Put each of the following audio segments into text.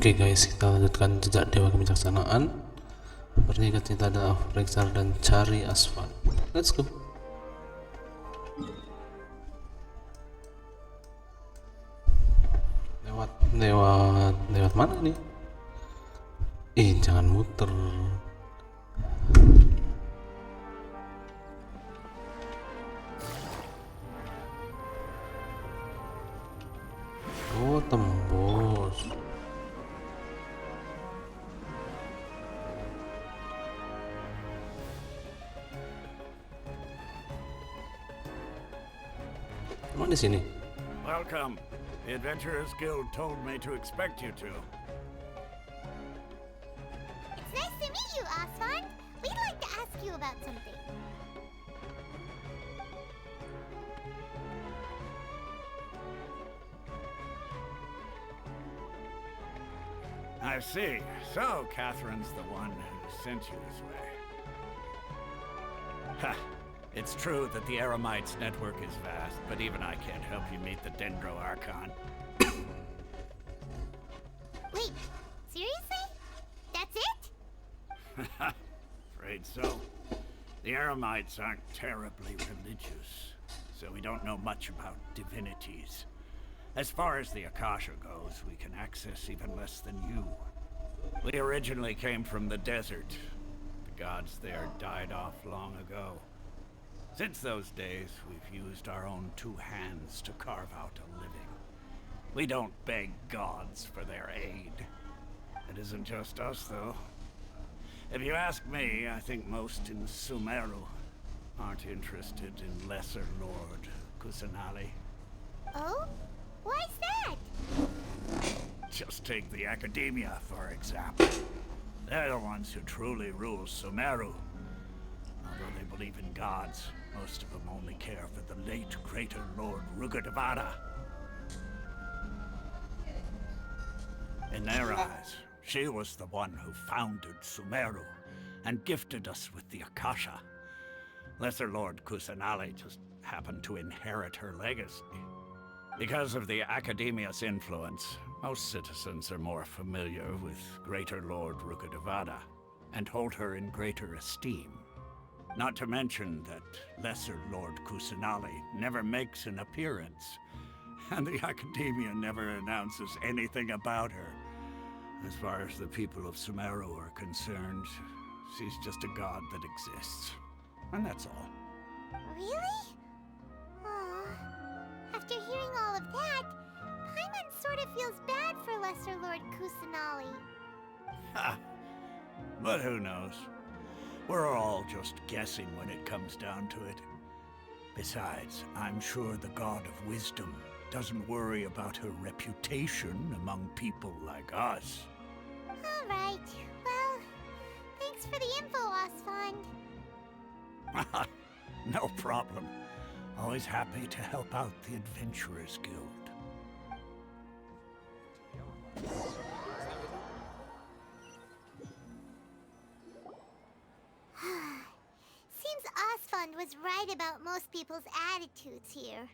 Oke guys, kita lanjutkan jejak dewa kebijaksanaan. Berikutnya kita adalah periksa dan cari asfal. Let's go. Lewat mana nih? Jangan muter. Oh, tembus. Emang di sini? Welcome. The Adventurers Guild told me to expect you to. It's nice to meet you, Osvan. We'd like to ask you about something. I see. So, Catherine's the one who sent you this way. Ha! It's true that the Eremites network is vast, but even I can't help you meet the Dendro Archon. Wait, seriously? That's it? Afraid so. The Eremites aren't terribly religious, so we don't know much about divinities. As far as the Akasha goes, we can access even less than you. We originally came from the desert. The gods there died off long ago. Since those days, we've used our own two hands to carve out a living. We don't beg gods for their aid. It isn't just us, though. If you ask me, I think most in Sumeru aren't interested in Lesser Lord Kusanali. Oh? Why's that? Just take the Academia, for example. They're the ones who truly rule Sumeru. Although they believe in gods, most of them only care for the late Greater Lord Rugadavada. In their eyes, she was the one who founded Sumeru and gifted us with the Akasha. Lesser Lord Kusanali just happened to inherit her legacy. Because of the Academia's influence, most citizens are more familiar with Greater Lord Rugadavada and hold her in greater esteem. Not to mention that Lesser Lord Kusanali never makes an appearance, and the Academia never announces anything about her. As far as the people of Sumeru are concerned, she's just a god that exists. And that's all. Really? Aw. After hearing all of that, Paimon sort of feels bad for Lesser Lord Kusanali. Ha! But who knows? We're all just guessing when it comes down to it. Besides, I'm sure the God of Wisdom doesn't worry about her reputation among people like us. All right. Well, thanks for the info, Osvan. No problem. Always happy to help out the Adventurers Guild. Seems Osvan was right about most people's attitudes here.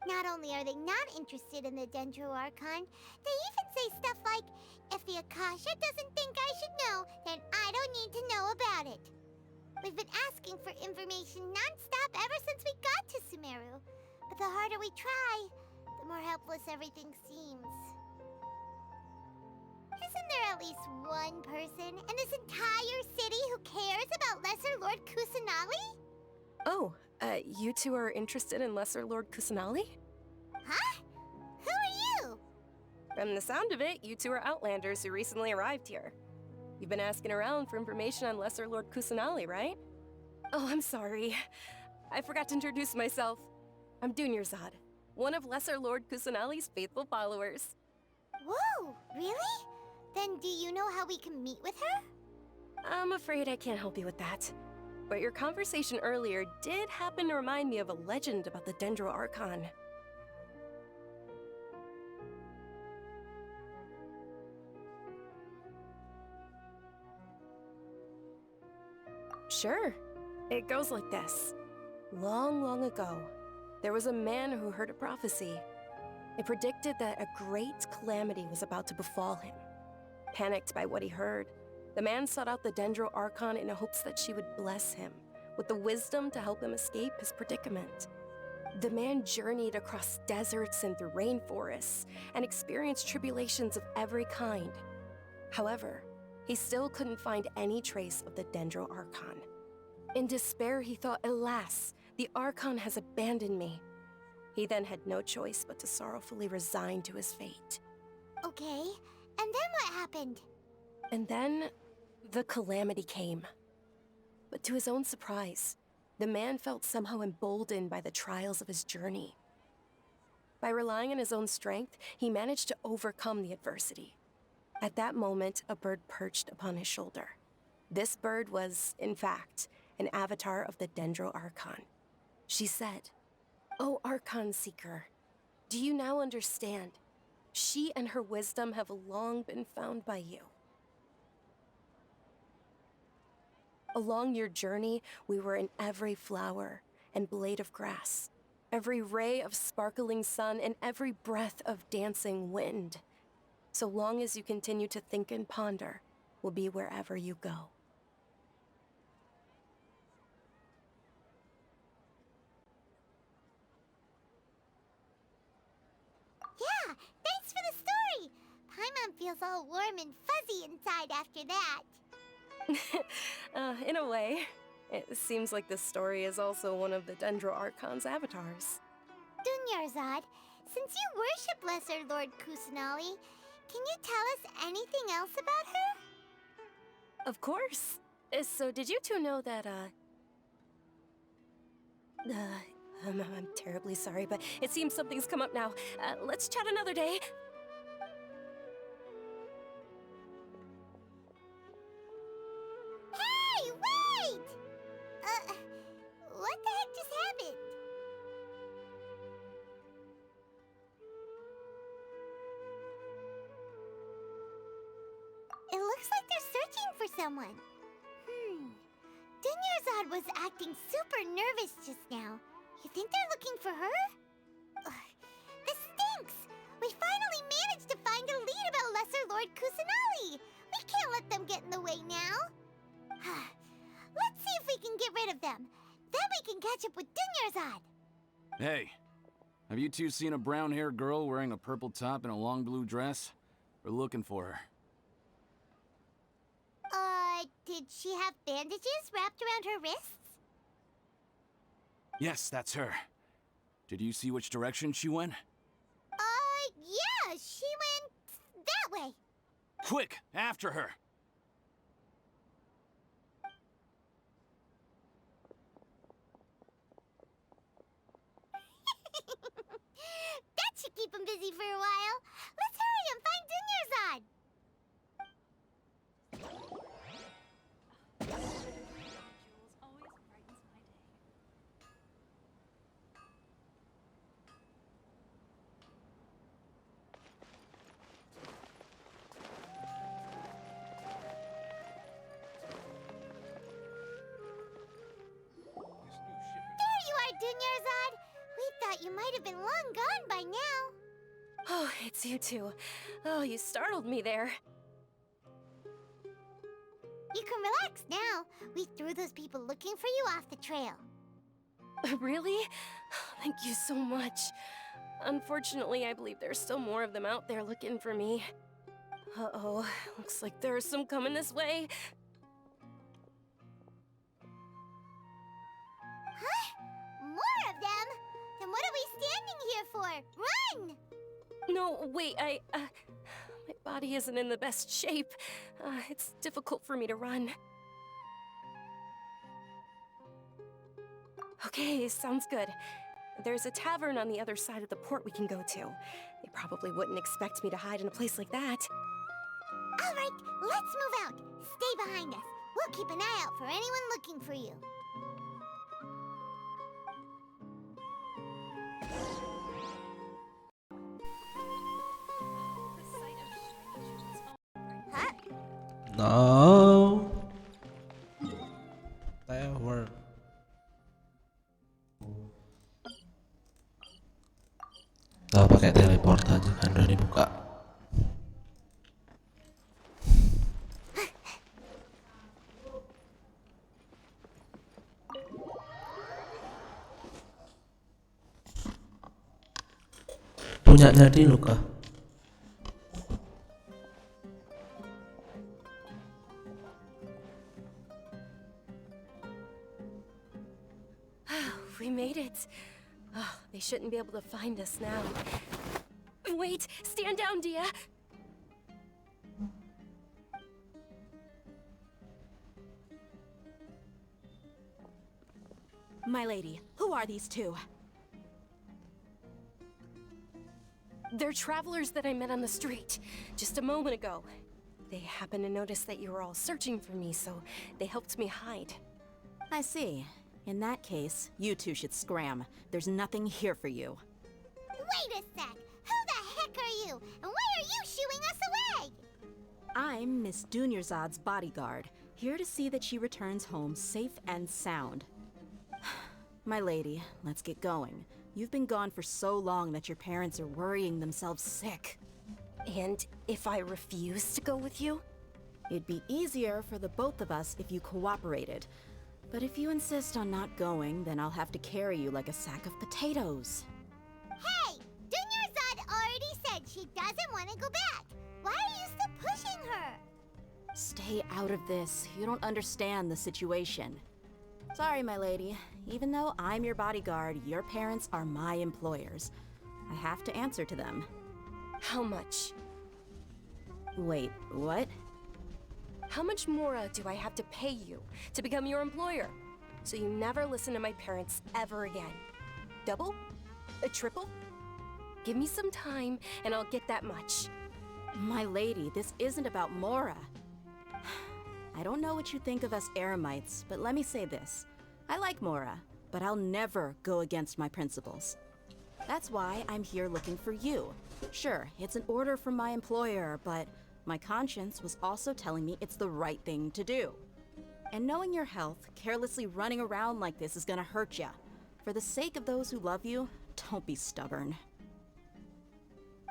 Not only are they not interested in the Dendro Archon, they even say stuff like, if the Akasha doesn't think I should know, then I don't need to know about it. We've been asking for information non-stop ever since we got to Sumeru. But the harder we try, the more helpless everything seems. Isn't there at least one person in this entire city who cares about Lesser Lord Kusanali? Oh, you two are interested in Lesser Lord Kusanali? Huh? Who are you? From the sound of it, you two are Outlanders who recently arrived here. You've been asking around for information on Lesser Lord Kusanali, right? Oh, I'm sorry. I forgot to introduce myself. I'm Dunyarzad, one of Lesser Lord Kusanali's faithful followers. Whoa, really? Then do you know how we can meet with her? I'm afraid I can't help you with that. But your conversation earlier did happen to remind me of a legend about the Dendro Archon. Sure. It goes like this. Long, long ago, there was a man who heard a prophecy. It predicted that a great calamity was about to befall him. Panicked by what he heard, the man sought out the Dendro Archon in hopes that she would bless him with the wisdom to help him escape his predicament. The man journeyed across deserts and through rainforests and experienced tribulations of every kind. However, he still couldn't find any trace of the Dendro Archon. In despair, he thought, alas, the Archon has abandoned me. He then had no choice but to sorrowfully resign to his fate. Okay, and then what happened? And then, the calamity came. But to his own surprise, the man felt somehow emboldened by the trials of his journey. By relying on his own strength, he managed to overcome the adversity. At that moment, a bird perched upon his shoulder. This bird was, in fact, an avatar of the Dendro Archon. She said, "O Archon Seeker, do you now understand? She and her wisdom have long been found by you. Along your journey, we were in every flower and blade of grass, every ray of sparkling sun, and every breath of dancing wind. So long as you continue to think and ponder, we'll be wherever you go." Yeah, thanks for the story. Paimon feels all warm and fuzzy inside after that. In a way. It seems like this story is also one of the Dendro Archon's avatars. Dunyarzad, since you worship Lesser Lord Kusanali, can you tell us anything else about her? Of course. So did you two know that, I'm terribly sorry, but it seems something's come up now. Let's chat another day. Hey, wait! What the heck just happened? It looks like they're searching for someone. Dunyarzad was acting super nervous just now. You think they're looking for her? Ugh, this stinks! We finally managed to find a lead about Lesser Lord Kusanali! We can't let them get in the way now! Let's see if we can get rid of them. Then we can catch up with Dunyarzad! Hey, have you two seen a brown-haired girl wearing a purple top and a long blue dress? We're looking for her. Did she have bandages wrapped around her wrists? Yes, that's her. Did you see which direction she went? Yeah, she went that way. Quick, after her! That should keep him busy for a while. Let's hurry and find Dunyarzad. Dunyarzad, we thought you might have been long gone by now. Oh, it's you two. Oh, you startled me there. You can relax now. We threw those people looking for you off the trail. Really? Thank you so much. Unfortunately, I believe there's still more of them out there looking for me. Uh-oh, looks like there's some coming this way. More of them? Then what are we standing here for? Run! No, wait, my body isn't in the best shape. It's difficult for me to run. Okay, sounds good. There's a tavern on the other side of the port we can go to. They probably wouldn't expect me to hide in a place like that. All right, let's move out. Stay behind us. We'll keep an eye out for anyone looking for you. Huh? No. Atau pakai teleport aja kan udah dibuka. Punyanya di Luka. We made it. Oh, they shouldn't be able to find us now. Wait, stand down, Dia. My lady, who are these two? They're travelers that I met on the street just a moment ago. They happened to notice that you were all searching for me, so they helped me hide. I see. In that case, you two should scram. There's nothing here for you. Wait a sec! Who the heck are you? And why are you shooing us away? I'm Miss Dunyarzad's bodyguard, here to see that she returns home safe and sound. My lady, let's get going. You've been gone for so long that your parents are worrying themselves sick. And if I refuse to go with you? It'd be easier for the both of us if you cooperated. But if you insist on not going, then I'll have to carry you like a sack of potatoes. Hey! Dunyarzad already said she doesn't want to go back. Why are you still pushing her? Stay out of this. You don't understand the situation. Sorry, my lady. Even though I'm your bodyguard, your parents are my employers. I have to answer to them. How much? Wait, what? How much more do I have to pay you to become your employer? So you never listen to my parents ever again. Double? A triple? Give me some time and I'll get that much. My lady, this isn't about Mora. I don't know what you think of us Eremites, but let me say this. I like Mora, but I'll never go against my principles. That's why I'm here looking for you. Sure, it's an order from my employer, but my conscience was also telling me it's the right thing to do. And knowing your health, carelessly running around like this is gonna hurt ya. For the sake of those who love you, don't be stubborn.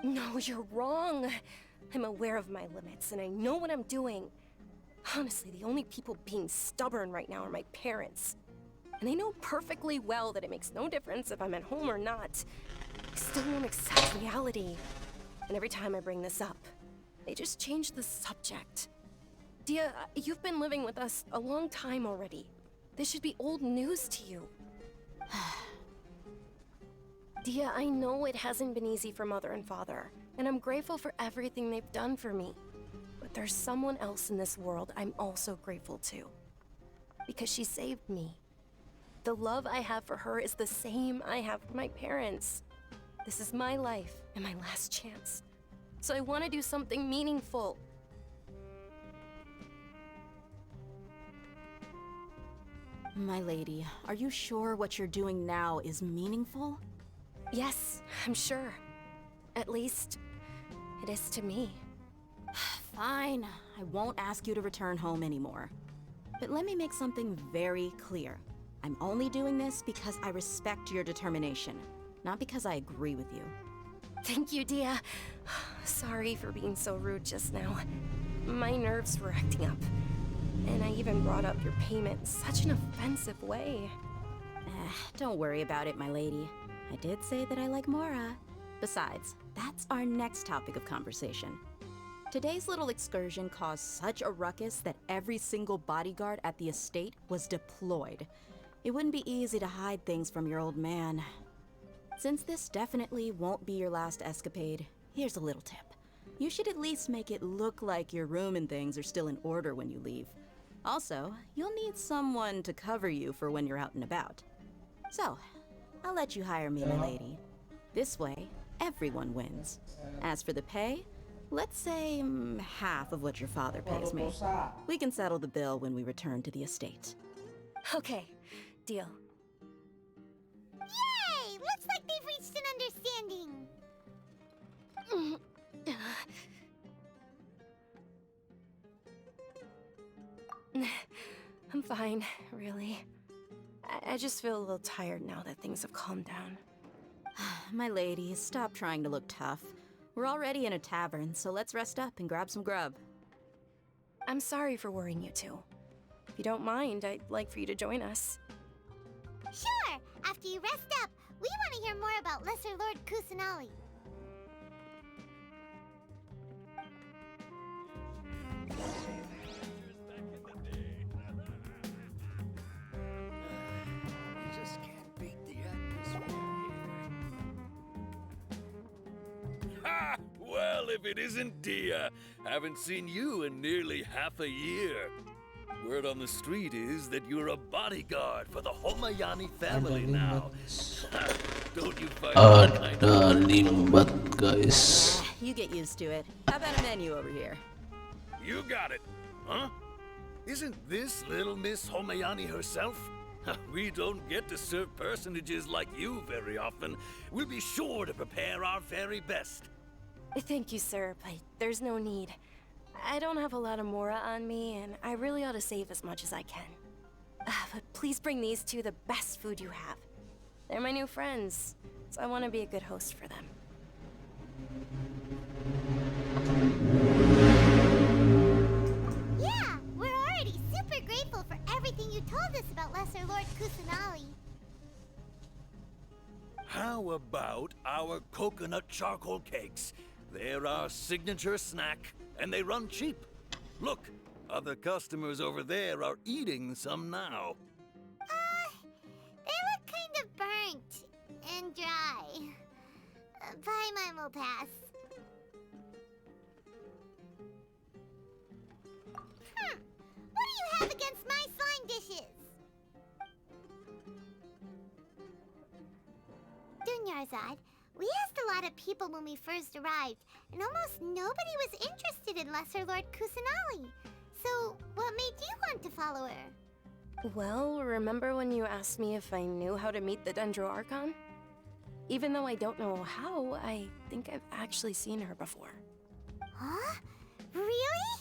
No, you're wrong. I'm aware of my limits and I know what I'm doing. Honestly, the only people being stubborn right now are my parents. And they know perfectly well that it makes no difference if I'm at home or not. They still won't accept reality. And every time I bring this up, they just change the subject. Dia, you've been living with us a long time already. This should be old news to you. Dia, I know it hasn't been easy for Mother and Father, and I'm grateful for everything they've done for me. But there's someone else in this world I'm also grateful to. Because she saved me. The love I have for her is the same I have for my parents. This is my life and my last chance. So I want to do something meaningful. My lady, are you sure what you're doing now is meaningful? Yes, I'm sure. At least, it is to me. Fine, I won't ask you to return home anymore. But let me make something very clear. I'm only doing this because I respect your determination, not because I agree with you. Thank you, Dia. Sorry for being so rude just now. My nerves were acting up. And I even brought up your payment in such an offensive way. Don't worry about it, my lady. I did say that I like Mora. Besides, that's our next topic of conversation. Today's little excursion caused such a ruckus that every single bodyguard at the estate was deployed. It wouldn't be easy to hide things from your old man. Since this definitely won't be your last escapade, here's a little tip. You should at least make it look like your room and things are still in order when you leave. Also, you'll need someone to cover you for when you're out and about. So, I'll let you hire me, my lady. This way, everyone wins. As for the pay, let's say half of what your father pays me. We can settle the bill when we return to the estate. Okay, deal. Yay! Looks like they've reached an understanding. I'm fine, really. I just feel a little tired now that things have calmed down. My lady, stop trying to look tough. We're already in a tavern, so let's rest up and grab some grub. I'm sorry for worrying you two. If you don't mind, I'd like for you to join us. Sure! After you rest up, we want to hear more about Lesser Lord Kusanali. Just can't beat the atmosphere here. Ha! Well, if it isn't Dia. Haven't seen you in nearly half a year. Word on the street is that you're a bodyguard for the Homayani family now. Don't you find that kind Ada of... limbat, guys. You get used to it. How about a menu over here? You got it, huh? Isn't this little Miss Homayani herself? We don't get to serve personages like you very often. We'll be sure to prepare our very best. Thank you, sir, but there's no need. I don't have a lot of Mora on me, and I really ought to save as much as I can. But please bring these two the best food you have. They're my new friends, so I want to be a good host for them. Yeah, we're already super grateful for everything you told us about Lesser Lord Kusanali. How about our coconut charcoal cakes? They're our signature snack, and they run cheap. Look, other customers over there are eating some now. They look kind of burnt and dry. Paimon will pass. What do you have against my slime dishes? Dunyarzad, we asked a lot of people when we first arrived, and almost nobody was interested in Lesser Lord Kusanali. So, what made you want to follow her? Well, remember when you asked me if I knew how to meet the Dendro Archon? Even though I don't know how, I think I've actually seen her before. Huh? Really?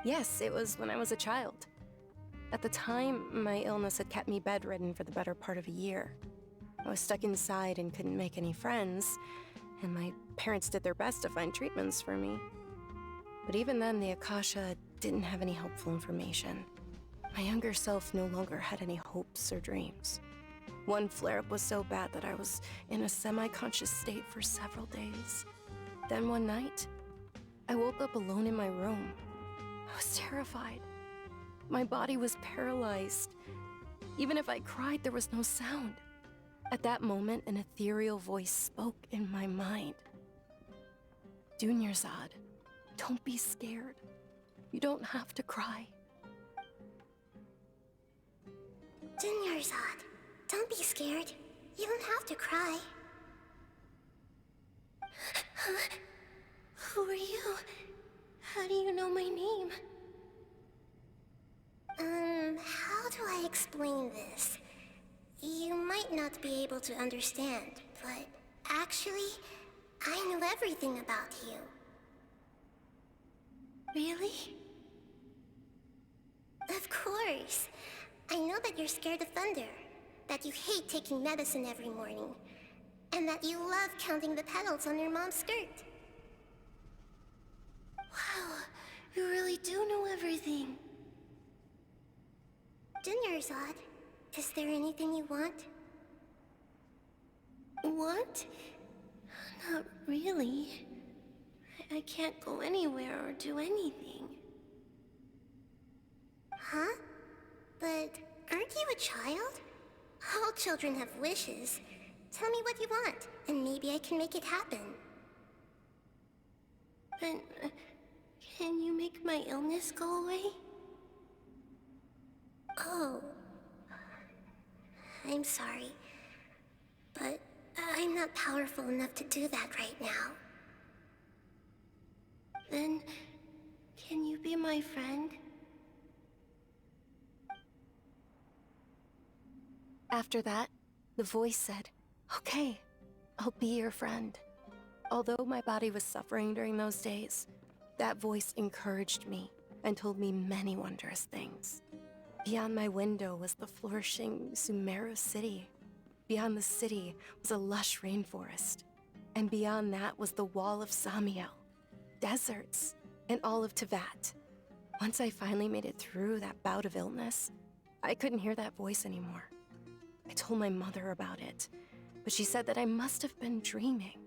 Yes, it was when I was a child. At the time, my illness had kept me bedridden for the better part of a year. I was stuck inside and couldn't make any friends, and my parents did their best to find treatments for me. But even then, the Akasha didn't have any helpful information. My younger self no longer had any hopes or dreams. One flare-up was so bad that I was in a semi-conscious state for several days. Then one night, I woke up alone in my room. I was terrified. My body was paralyzed. Even if I cried, there was no sound. At that moment, an ethereal voice spoke in my mind. Dunyarzad, don't be scared. You don't have to cry. Dunyarzad, don't be scared. You don't have to cry. Who are you? How do you know my name? How do I explain this? You might not be able to understand, but actually, I know everything about you. Really? Of course. I know that you're scared of thunder, that you hate taking medicine every morning, and that you love counting the petals on your mom's skirt. Wow, you really do know everything. Dunyarzad, is there anything you want? Want? Not really. I can't go anywhere or do anything. Huh? But aren't you a child? All children have wishes. Tell me what you want, and maybe I can make it happen. But can you make my illness go away? Oh. I'm sorry. But I'm not powerful enough to do that right now. Then, can you be my friend? After that, the voice said, "Okay, I'll be your friend." Although my body was suffering during those days, that voice encouraged me and told me many wondrous things. Beyond my window was the flourishing Sumeru city. Beyond the city was a lush rainforest. And beyond that was the wall of Samiel, deserts, and all of Tevat. Once I finally made it through that bout of illness, I couldn't hear that voice anymore. I told my mother about it, but she said that I must have been dreaming.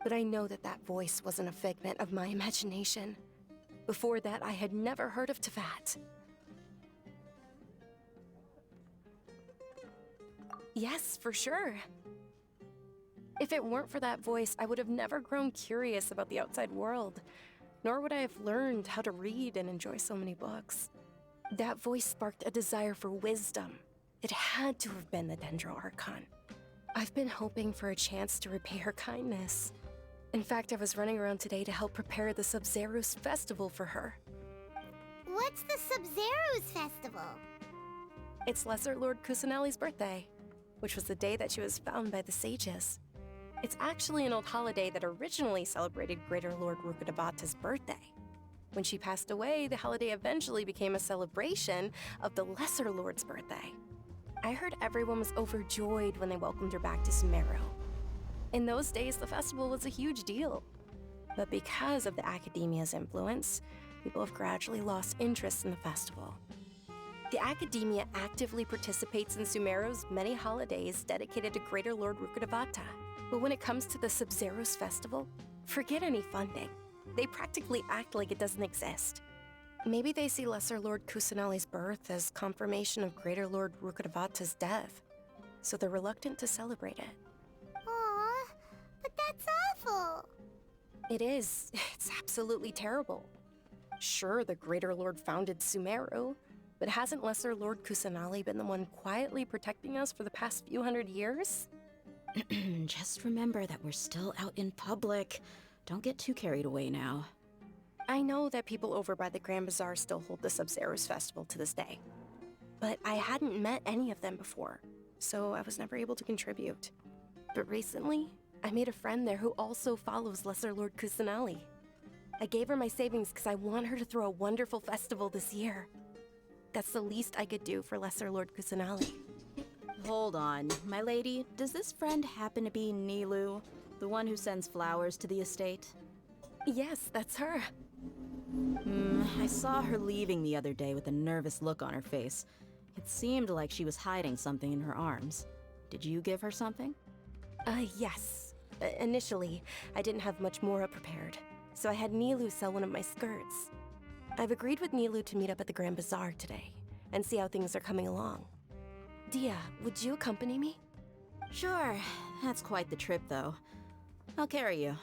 But I know that that voice wasn't a figment of my imagination. Before that, I had never heard of Tevat. Yes, for sure. If it weren't for that voice, I would have never grown curious about the outside world, nor would I have learned how to read and enjoy so many books. That voice sparked a desire for wisdom. It had to have been the Dendro Archon. I've been hoping for a chance to repay her kindness. In fact, I was running around today to help prepare the Sub-Zerus festival for her. What's the Sub-Zerus festival? It's Lesser Lord Kusanali's birthday, which was the day that she was found by the sages. It's actually an old holiday that originally celebrated Greater Lord Rukkhadevata's birthday. When she passed away, the holiday eventually became a celebration of the Lesser Lord's birthday. I heard everyone was overjoyed when they welcomed her back to Sumeru. In those days, the festival was a huge deal. But because of the Academia's influence, people have gradually lost interest in the festival. The Academia actively participates in Sumeru's many holidays dedicated to Greater Lord Rukkhadevata. But when it comes to the Sub-Zerus festival, forget any funding. They practically act like it doesn't exist. Maybe they see Lesser Lord Kusanali's birth as confirmation of Greater Lord Rukkhadevata's death, so they're reluctant to celebrate it. Aw, but that's awful. It is. It's absolutely terrible. Sure, the Greater Lord founded Sumeru, but hasn't Lesser Lord Kusanali been the one quietly protecting us for the past few hundred years? Just remember that we're still out in public. Don't get too carried away now. I know that people over by the Grand Bazaar still hold the Sub-Zerus festival to this day, but I hadn't met any of them before, so I was never able to contribute. But recently, I made a friend there who also follows Lesser Lord Kusanali. I gave her my savings because I want her to throw a wonderful festival this year. That's the least I could do for Lesser Lord Kusanali. Hold on, my lady. Does this friend happen to be Nilu, the one who sends flowers to the estate? Yes, that's her. I saw her leaving the other day with a nervous look on her face. It seemed like she was hiding something in her arms. Did you give her something? Yes. Initially, I didn't have much Mora prepared, so I had Nilu sell one of my skirts. I've agreed with Nilu to meet up at the Grand Bazaar today, and see how things are coming along. Dia, would you accompany me? Sure. That's quite the trip, though. I'll carry you.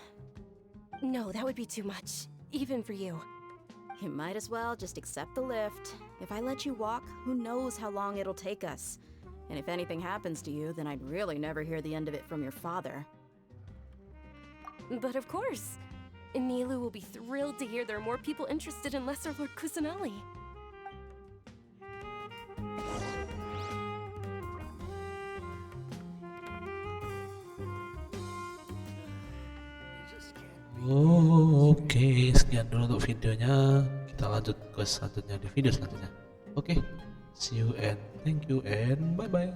No, that would be too much, even for you. You might as well just accept the lift. If I let you walk, who knows how long it'll take us. And if anything happens to you, then I'd really never hear the end of it from your father. But of course. Nilu will be thrilled to hear there are more people interested in Lesser Lord Kusanali. Oke, sekian dulu untuk videonya. Kita lanjut ke selanjutnya di video selanjutnya. Oke, see you and thank you and bye bye.